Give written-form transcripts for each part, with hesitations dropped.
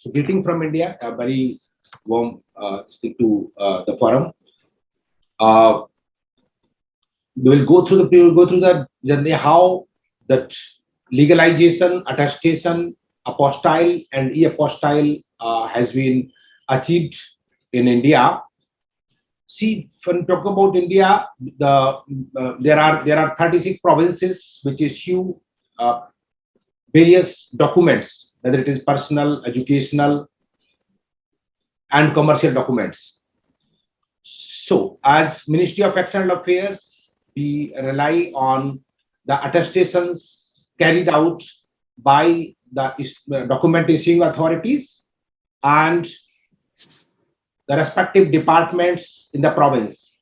So greeting from India, a very warm thing to the forum. We will go through the journey how that legalization, attestation, apostille and e-apostille has been achieved in India. See, when we talk about India, there are 36 provinces which issue uh, various documents, whether it is personal, educational, and commercial documents. So, as Ministry of External Affairs, we rely on the attestations carried out by the document issuing authorities and the respective departments in the province.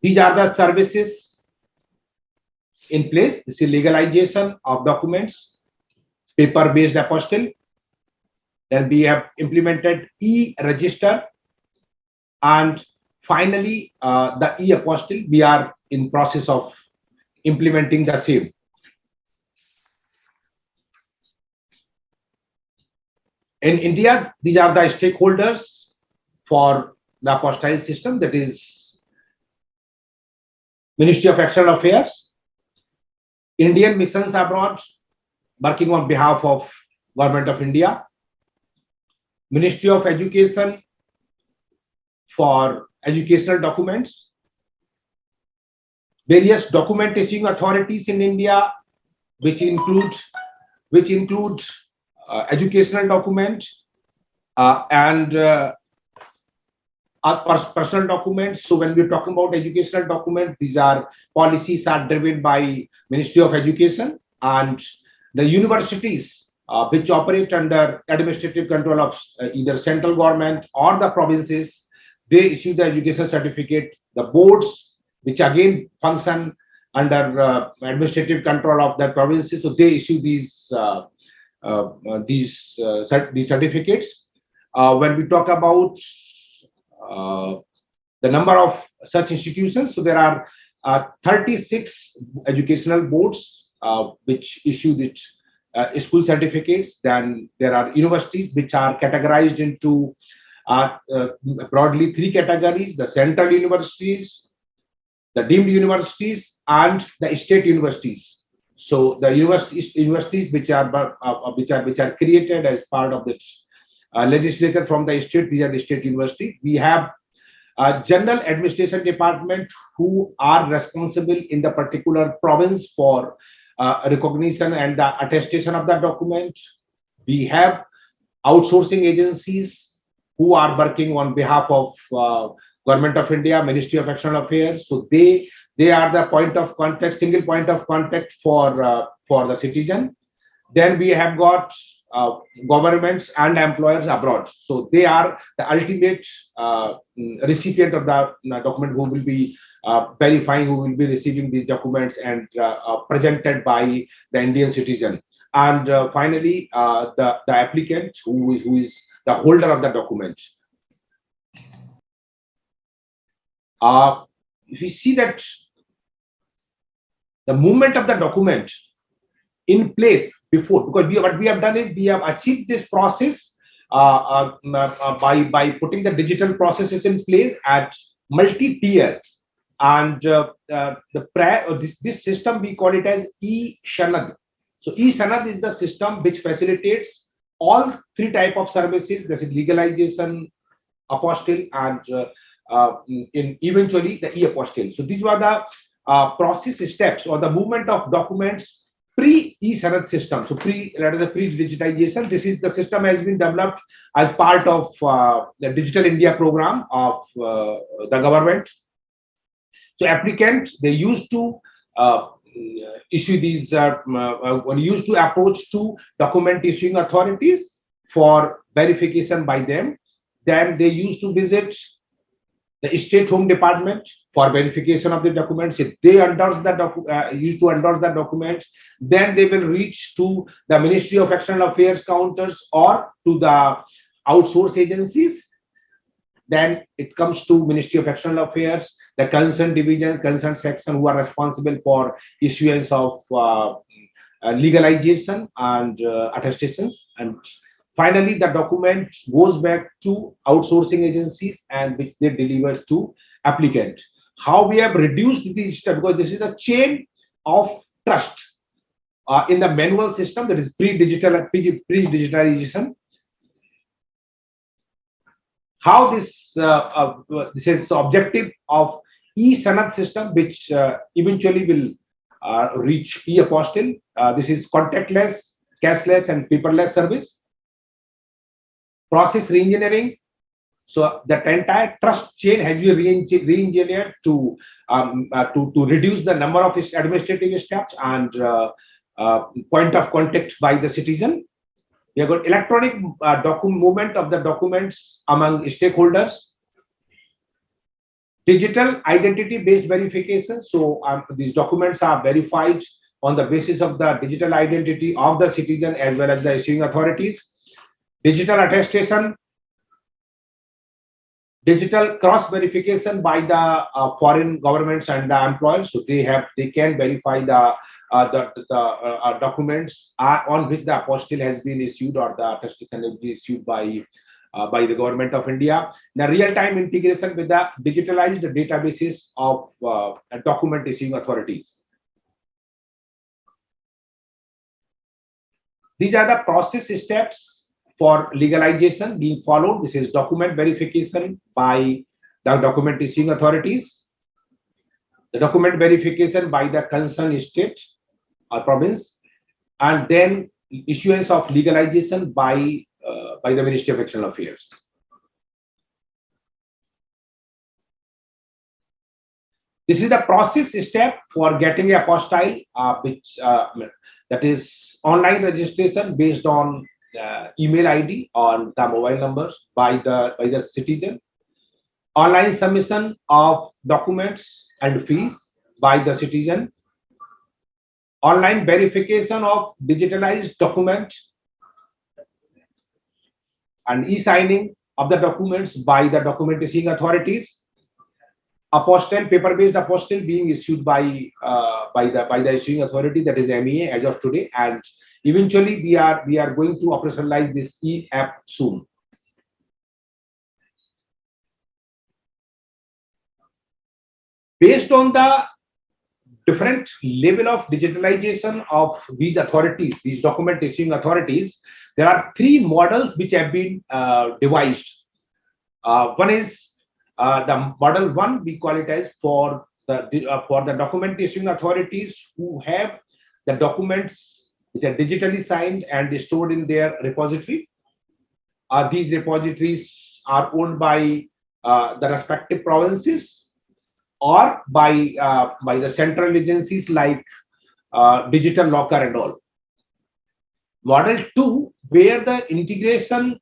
These are the services in place. This is legalization of documents, paper-based apostille. Then we have implemented e-register, and finally the e-apostille. We are in process of implementing the same. In India, these are the stakeholders for the apostille system, that is Ministry of External Affairs, Indian missions abroad working on behalf of Government of India, Ministry of Education for educational documents, various document issuing authorities in India, which include educational documents and personal documents. So when we're talking about educational documents, these are policies are driven by Ministry of Education, and the universities which operate under administrative control of either central government or the provinces, they issue the education certificate. The boards, which again function under administrative control of the provinces, so they issue these certificates. When we talk about the number of such institutions, so there are 36 educational boards which issue these school certificates. Then there are universities which are categorized into broadly 3 categories: the central universities, the deemed universities, and the state universities. So the universities which are created as part of this legislature from the state, these are the state universities. We have a general administration department who are responsible in the particular province for recognition and the attestation of the document. We have outsourcing agencies who are working on behalf of Government of India, Ministry of External Affairs. So they are the point of contact, single point of contact for the citizen. Then we have got governments and employers abroad. So they are the ultimate recipient of the document, who will be verifying, who will be receiving these documents and presented by the Indian citizen. And finally, the applicant, who is the holder of the document. If you see that the movement of the document in place before, because what we have done is we have achieved this process by putting the digital processes in place at multi-tier, and this system we call it as e-Sanad. So e-Sanad is the system which facilitates all 3 type of services. This is legalization, apostille, and in eventually the e-apostille. So these were the process steps or the movement of documents pre e-Sanad system. So pre-digitization. This is the system has been developed as part of the Digital India program of the government. So applicants, they used to issue these used to approach to document issuing authorities for verification by them. Then they used to visit the State Home Department for verification of the documents. If they endorse the used to endorse the documents, then they will reach to the Ministry of External Affairs counters or to the outsource agencies. Then it comes to Ministry of External Affairs. the concerned divisions, concerned section who are responsible for issuance of legalization and attestations. And finally, the document goes back to outsourcing agencies and which they deliver to applicant. How we have reduced this step, because this is a chain of trust in the manual system, that is pre-digitalization. How this is the objective of e-Sanad system, which eventually will reach e-Apostille. This is contactless, cashless, and paperless service. Process reengineering. So that entire trust chain has been re-engineered to reduce the number of administrative steps and point of contact by the citizen. We have got electronic movement of the documents among stakeholders. Digital identity-based verification. So these documents are verified on the basis of the digital identity of the citizen as well as the issuing authorities. Digital attestation. Digital cross verification by the foreign governments and the employers, so they can verify the documents on which the apostille has been issued or the attestation has been issued by the government of India. The real-time integration with the digitalized databases of document issuing authorities. These are the process steps for legalization being followed. This is document verification by the document issuing authorities, the document verification by the concerned state or province, and then issuance of legalization by the Ministry of External Affairs. This is the process step for getting a apostille, that is online registration based on email ID or the mobile numbers by the citizen, online submission of documents and fees by the citizen, online verification of digitalized documents, and e-signing of the documents by the document issuing authorities, apostille, paper-based apostille being issued by the issuing authority, that is MEA as of today, and eventually we are going to operationalize this e-app soon. Based on the different level of digitalization of these authorities, these document issuing authorities, there are three models which have been devised. One is the model one, we call it as for the document issuing authorities who have the documents which are digitally signed and stored in their repository. These repositories are owned by the respective provinces or by the central agencies like Digital Locker and all. Model two, where the integration,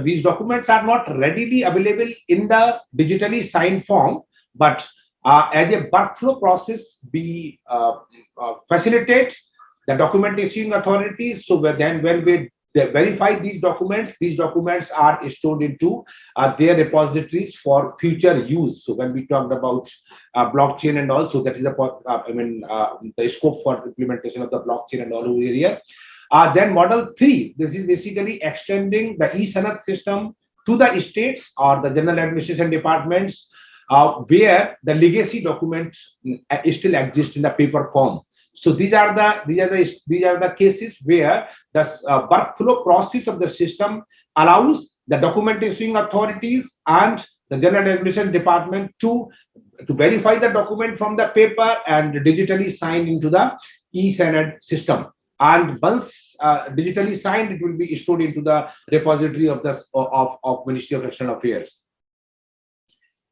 these documents are not readily available in the digitally signed form, but as a workflow process, we facilitate the document issuing authorities. So then when we verify these documents are stored into their repositories for future use. So when we talked about blockchain and also that is the scope for implementation of the blockchain and all over area. Then model three, this is basically extending the e-Sanad system to the states or the general administration departments where the legacy documents still exist in the paper form. So these are the cases where the workflow process of the system allows the document issuing authorities and the general administration department to verify the document from the paper and digitally sign into the e-Sanad system. And once digitally signed, it will be stored into the repository of the Ministry of External Affairs.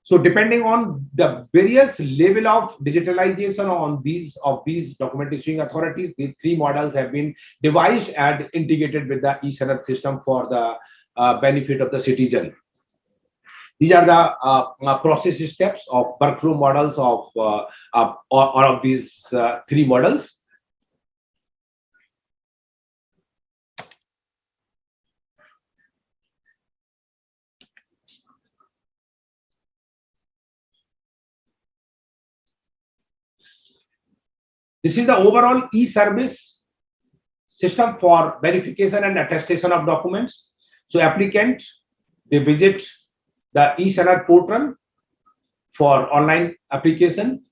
So depending on the various level of digitalization of these document issuing authorities, these three models have been devised and integrated with the e-Sanad system for the benefit of the citizen. These are the process steps of workflow models of all of these three models. This is the overall e-service system for verification and attestation of documents. So applicant, they visit the e-Sanad portal for online application.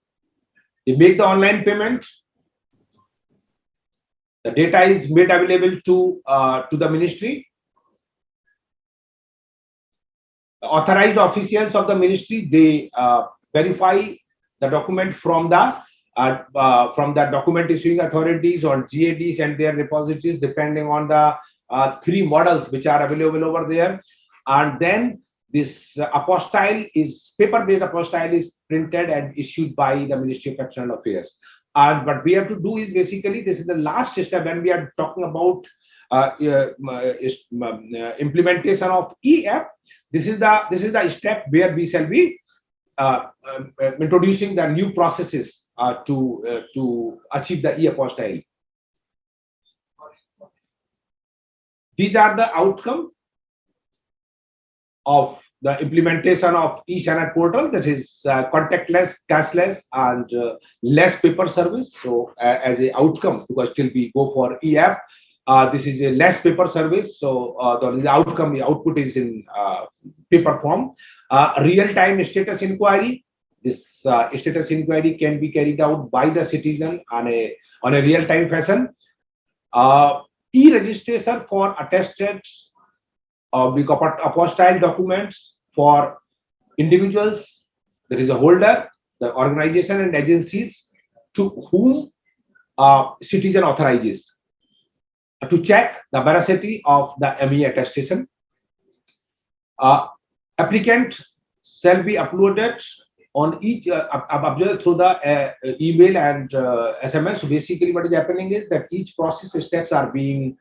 They make the online payment. The data is made available to the ministry. The authorized officials of the ministry, they verify the document from the document issuing authorities or GADs and their repositories, depending on the three models which are available over there. And then this apostille is paper-based apostille is printed and issued by the Ministry of External Affairs. And what we have to do is basically, this is the last step when we are talking about implementation of e-app. This is the step where we shall be introducing the new processes to achieve the e-apostille. These are the outcome of the implementation of e-Sanad portal, that is contactless, cashless, and less paper service. So as a outcome, because still we go for e-app, this is a less paper service. So the outcome, the output is in paper form. Real-time status inquiry. This status inquiry can be carried out by the citizen on a real-time fashion. E-registration for attested apostille documents for individuals. There is a holder, the organization and agencies to whom citizen authorizes to check the veracity of the ME attestation. Applicant shall be uploaded on each through the email and SMS. So basically, what is happening is that each process steps are being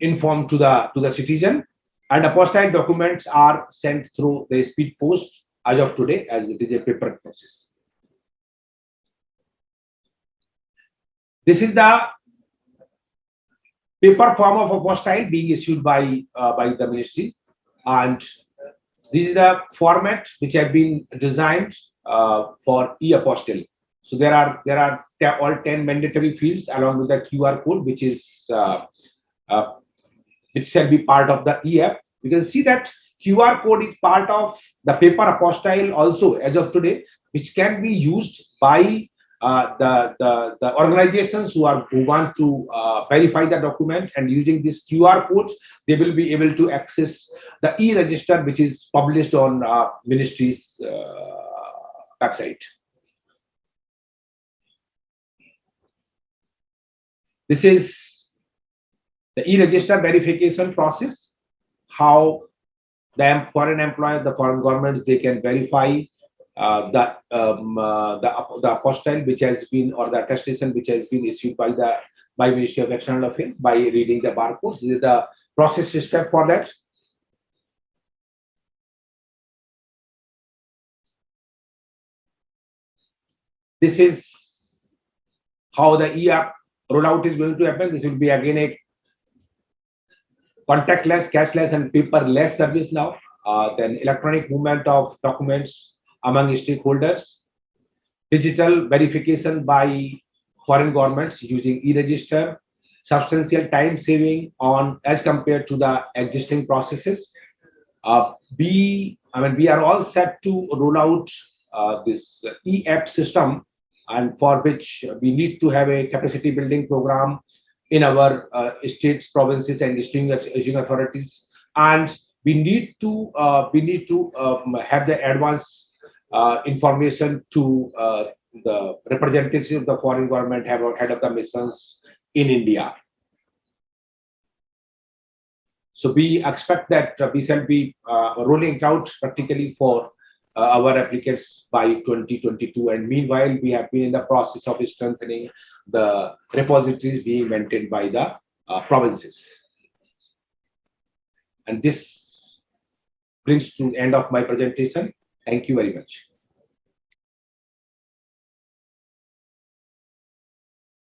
informed to the citizen, and apostille documents are sent through the speed post as of today, as it is a paper process. This is the paper form of apostille being issued by the ministry, and this is the format which have been designed for e-apostille. So there are all 10 mandatory fields along with the QR code, which shall be part of the e-app. You can see that QR code is part of the paper apostille also as of today, which can be used by the organizations who want to verify the document, and using this QR code, they will be able to access the e-register, which is published on ministry's website. This is the e-register verification process, how the foreign employees, the foreign governments, they can verify the apostille which has been, or the attestation which has been issued by Ministry of External Affairs by reading the barcodes. This is the process step for that. This is how the e-app rollout is going to happen. This will be again a contactless, cashless, and paperless service now. Then electronic movement of documents among stakeholders, digital verification by foreign governments using e-register, substantial time saving on as compared to the existing processes. We are all set to roll out this e-app system, and for which we need to have a capacity building program in our states, provinces, and issuing authorities, and we need to have the advance information to the representatives of the foreign government, head of the missions in India. So we expect that we shall be rolling it out practically for our applicants by 2022, and meanwhile we have been in the process of strengthening the repositories being maintained by the provinces. And this brings to the end of my presentation. Thank you very much.